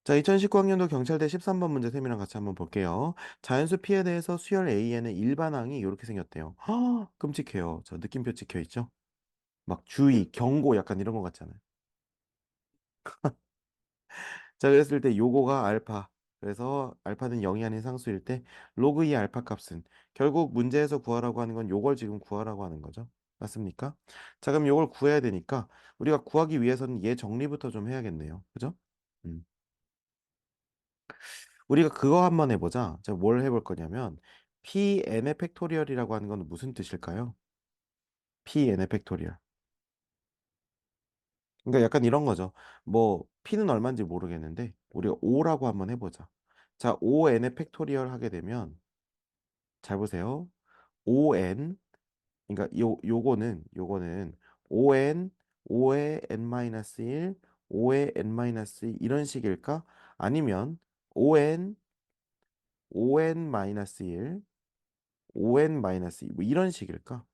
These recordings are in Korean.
자, 2019학년도 경찰대 13번 문제 셈이랑 같이 한번 볼게요. 자연수 P에 대해서 수열 A에는 일반항이 이렇게 생겼대요. 끔찍해요. 저 느낌표 찍혀 있죠? 막 주의, 경고 약간 이런 거 같잖아요. 자, 그랬을 때 요거가 알파. 그래서 알파는 0이 아닌 상수일 때 로그 2 알파 값은 결국 문제에서 구하라고 하는 건 요걸 지금 구하라고 하는 거죠. 맞습니까? 자, 그럼 요걸 구해야 되니까 우리가 구하기 위해서는 얘 정리부터 좀 해야겠네요. 그죠? 음. 우리가 그거 한번 해보자. 자, 뭘 해볼 거냐면 Pn의 팩토리얼이라고 하는 건 무슨 뜻일까요? Pn의 팩토리얼. 그러니까 약간 이런 거죠. 뭐 P는 얼마인지 모르겠는데 우리가 5라고 한번 해보자. 자, 5n의 팩토리얼 하게 되면 잘 보세요. 5n 그러니까 요거는 5n 5의 n-1 5의 n-2 이런 식일까? 아니면 5n 5n-1 5n-2 뭐 이런 식일까?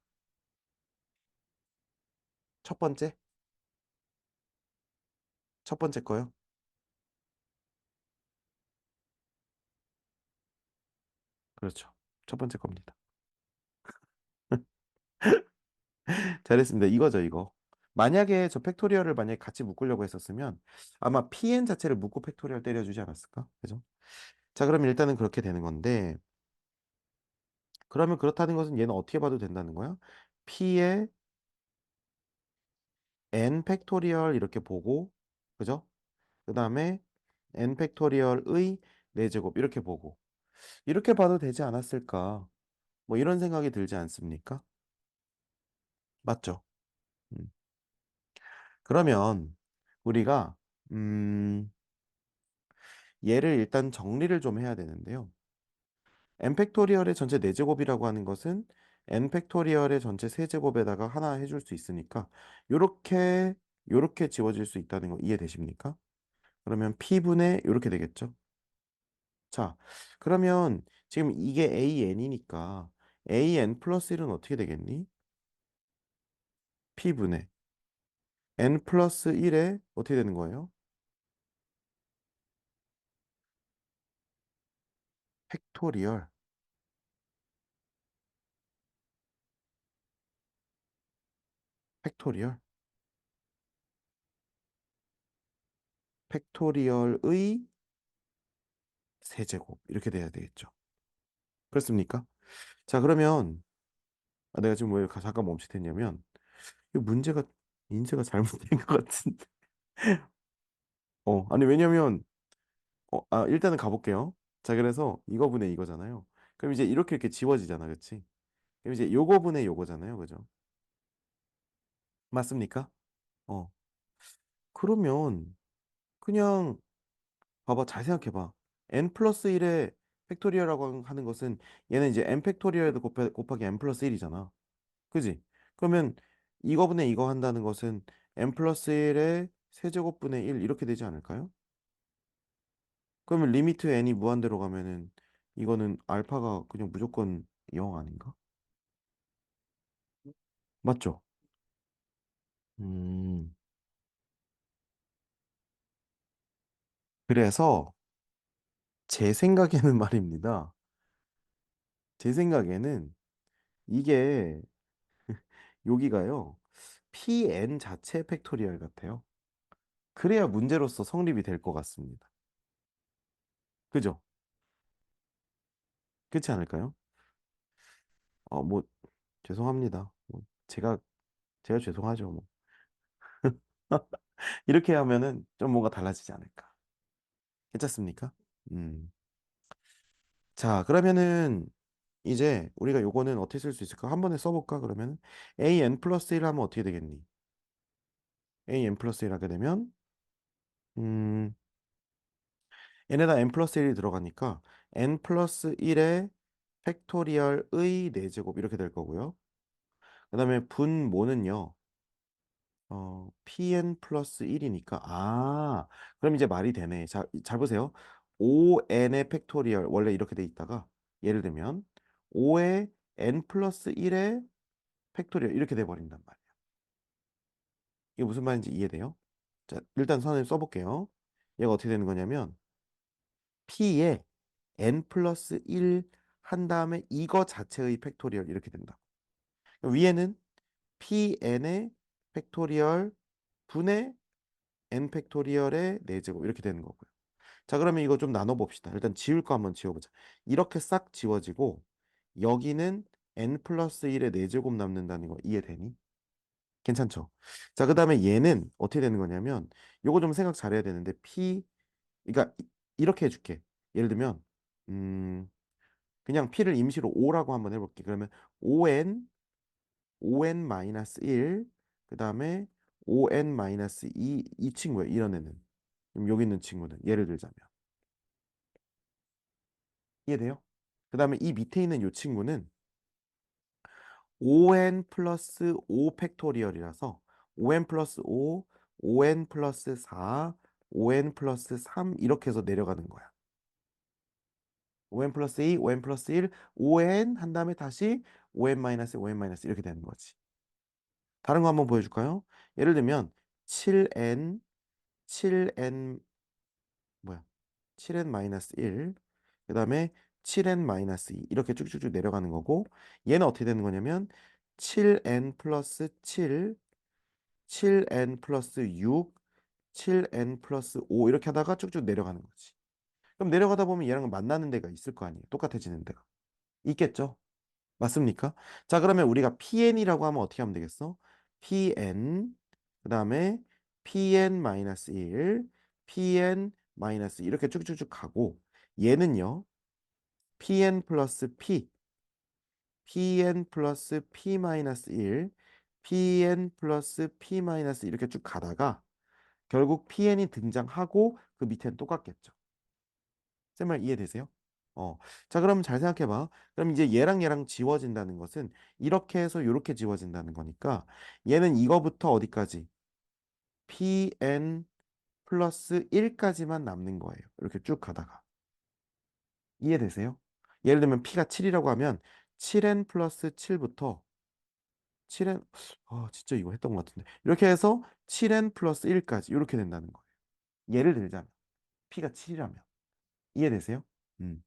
첫 번째? 첫 번째 거요? 그렇죠. 첫 번째 겁니다. 잘했습니다. 이거죠, 이거. 만약에 저 팩토리얼을 만약에 같이 묶으려고 했었으면 아마 pn 자체를 묶고 팩토리얼 때려주지 않았을까? 그죠? 자, 그럼 일단은 그렇게 되는 건데 그러면 그렇다는 것은 얘는 어떻게 봐도 된다는 거야? p의 n 팩토리얼 이렇게 보고 그죠? 그 다음에 n 팩토리얼의 4제곱 이렇게 보고 이렇게 봐도 되지 않았을까? 뭐 이런 생각이 들지 않습니까? 맞죠? 음. 그러면 우리가 음, 얘를 일단 정리를 좀 해야 되는데요. n 팩토리얼의 전체 4제곱이라고 하는 것은 n 팩토리얼의 전체 세제곱에다가 하나 해줄 수 있으니까 요렇게 요렇게 지워질 수 있다는 거 이해되십니까? 그러면 p분의 요렇게 되겠죠. 자, 그러면 지금 이게 an이니까 an 플러스 1은 어떻게 되겠니? p분의 n 플러스 1에 어떻게 되는 거예요? 팩토리얼 팩토리얼 팩토리얼의 세제곱 이렇게 돼야 되겠죠. 그렇습니까? 자, 그러면 내가 지금 왜 잠깐 멈칫했냐면 이 문제가 인쇄가 잘못된 것 같은데. 아니 왜냐면 일단은 가볼게요. 자, 그래서 이거 분의 이거잖아요. 그럼 이제 이렇게 지워지잖아, 그치? 그럼 이제 요거 분의 요거잖아요, 그죠? 맞습니까? 어. 그러면 그냥 봐봐, 잘 생각해봐. n 플러스 1의 팩토리얼이라고 하는 것은 얘는 이제 n 팩토리얼 곱하기 n 플러스 1이잖아. 그지? 그러면 이거분의 이거 한다는 것은 n 플러스 1의 세제곱분의 1 이렇게 되지 않을까요? 그러면 리미트 n이 무한대로 가면은 이거는 알파가 그냥 무조건 0 아닌가? 맞죠? 음, 그래서 제 생각에는 말입니다. 제 생각에는 이게 여기가요. pn 자체 팩토리얼 같아요. 그래야 문제로서 성립이 될 것 같습니다. 그죠? 그렇지 않을까요? 뭐 죄송합니다. 뭐 제가 죄송하죠. 뭐. 이렇게 하면은 좀 뭔가 달라지지 않을까. 괜찮습니까? 음. 자, 그러면은 이제 우리가 요거는 어떻게 쓸 수 있을까? 한 번에 써볼까? 그러면 an 플러스 1 하면 어떻게 되겠니? an 플러스 1 하게 되면 음, n에다 n 플러스 1이 들어가니까 n 플러스 1의 팩토리얼의 4제곱 이렇게 될 거고요. 그 다음에 분모는요. pn 플러스 1이니까 그럼 이제 말이 되네. 자, 잘 보세요. 5n의 팩토리얼 원래 이렇게 돼 있다가 예를 들면 5의 n 플러스 1의 팩토리얼 이렇게 돼 버린단 말이에요. 이게 무슨 말인지 이해돼요? 자, 일단 선생님 써볼게요. 얘가 어떻게 되는 거냐면 p에 n 플러스 1 한 다음에 이거 자체의 팩토리얼 이렇게 된다. 위에는 pn의 팩토리얼 분의 n 팩토리얼의 4제곱 이렇게 되는 거고요. 자, 그러면 이거 좀 나눠 봅시다. 일단 지울 거 한번 지워보자. 이렇게 싹 지워지고 여기는 n 플러스 1의 4제곱 남는다는 거 이해되니? 괜찮죠? 자, 그 다음에 얘는 어떻게 되는 거냐면 요거 좀 생각 잘해야 되는데 그러니까 이렇게 해줄게. 예를 들면 그냥 p를 임시로 5라고 한번 해볼게. 그러면 on 마이너스 1, 그 다음에 on 마이너스 2, 이 친구야. 이런 애는. 그럼 여기 있는 친구는 예를 들자면 이해돼요? 그 다음에 이 밑에 있는 이 친구는 on 플러스 5 팩토리얼이라서 on 플러스 5, on 플러스 4, on 플러스 3 이렇게 해서 내려가는 거야. on 플러스 2, on 플러스 1, on 한 다음에 다시 on 마이너스, on 마이너스 이렇게 되는 거지. 다른 거 한번 보여줄까요? 예를 들면 7n, 7n 뭐야? 7n 마이너스 1, 그 다음에 7n 마이너스 2 이렇게 쭉쭉쭉 내려가는 거고 얘는 어떻게 되는 거냐면 7n 플러스 7, 7n 플러스 6, 7n 플러스 5 이렇게 하다가 쭉쭉 내려가는 거지. 그럼 내려가다 보면 얘랑 만나는 데가 있을 거 아니에요. 똑같아지는 데가. 있겠죠? 맞습니까? 자, 그러면 우리가 PN이라고 하면 어떻게 하면 되겠어? PN, 그 다음에 PN 마이너스 1, PN 마이너스 이렇게 쭉쭉쭉 가고 얘는요. PN 플러스 P, PN 플러스 P 마이너스 1, PN 플러스 P 마이너스 이렇게 쭉 가다가 결국 PN이 등장하고 그 밑에는 똑같겠죠. 쌤 말 이해되세요? 자, 그럼 잘 생각해봐. 그럼 이제 얘랑 지워진다는 것은 이렇게 해서 이렇게 지워진다는 거니까 얘는 이거부터 어디까지? PN 플러스 1까지만 남는 거예요. 이렇게 쭉 가다가. 이해되세요? 예를 들면 P가 7이라고 하면 7N 플러스 7부터 7N, 진짜 이거 했던 것 같은데. 이렇게 해서 7N 플러스 1까지 이렇게 된다는 거예요. 예를 들자면 P가 7이라면. 이해되세요? 음.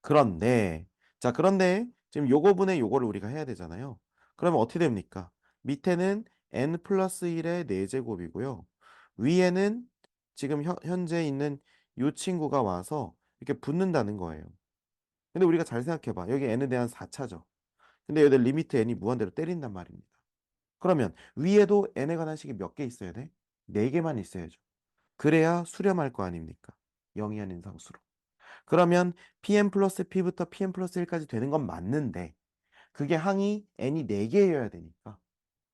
그런데 그런데 지금 요거 분의 요거를 우리가 해야 되잖아요. 그러면 어떻게 됩니까? 밑에는 n 플러스 1의 4제곱이고요. 위에는 지금 현재 있는 요 친구가 와서 이렇게 붙는다는 거예요. 근데 우리가 잘 생각해봐. 여기 n에 대한 4차죠. 근데 여기 리미트 n이 무한대로 때린단 말입니다. 그러면 위에도 n에 관한 식이 몇 개 있어야 돼? 4개만 있어야죠. 그래야 수렴할 거 아닙니까? 영이한 인상수로. 그러면 pn 플러스 p부터 pn 플러스 1까지 되는 건 맞는데 그게 항이 n이 4개여야 되니까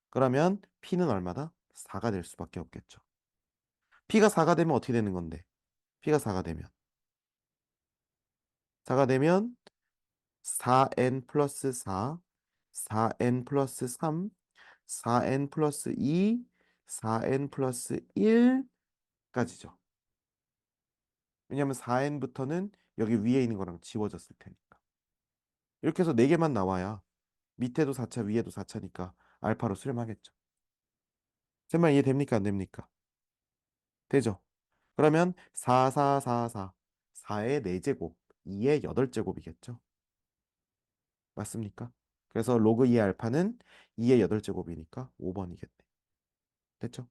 그러면 p는 얼마다? 4가 될 수밖에 없겠죠. p가 4가 되면 어떻게 되는 건데? p가 4가 되면 4n 플러스 4, 4n 플러스 3, 4n 플러스 2, 4n 플러스 1까지죠. 왜냐하면 4n부터는 여기 위에 있는 거랑 지워졌을 테니까. 이렇게 해서 4개만 나와야 밑에도 4차, 위에도 4차니까 알파로 수렴하겠죠. 제 말 이해됩니까? 안 됩니까? 되죠? 그러면 4, 4, 4, 4, 4의 4제곱, 2의 8제곱이겠죠? 맞습니까? 그래서 로그 2의 알파는 2의 8제곱이니까 5번이겠네. 됐죠?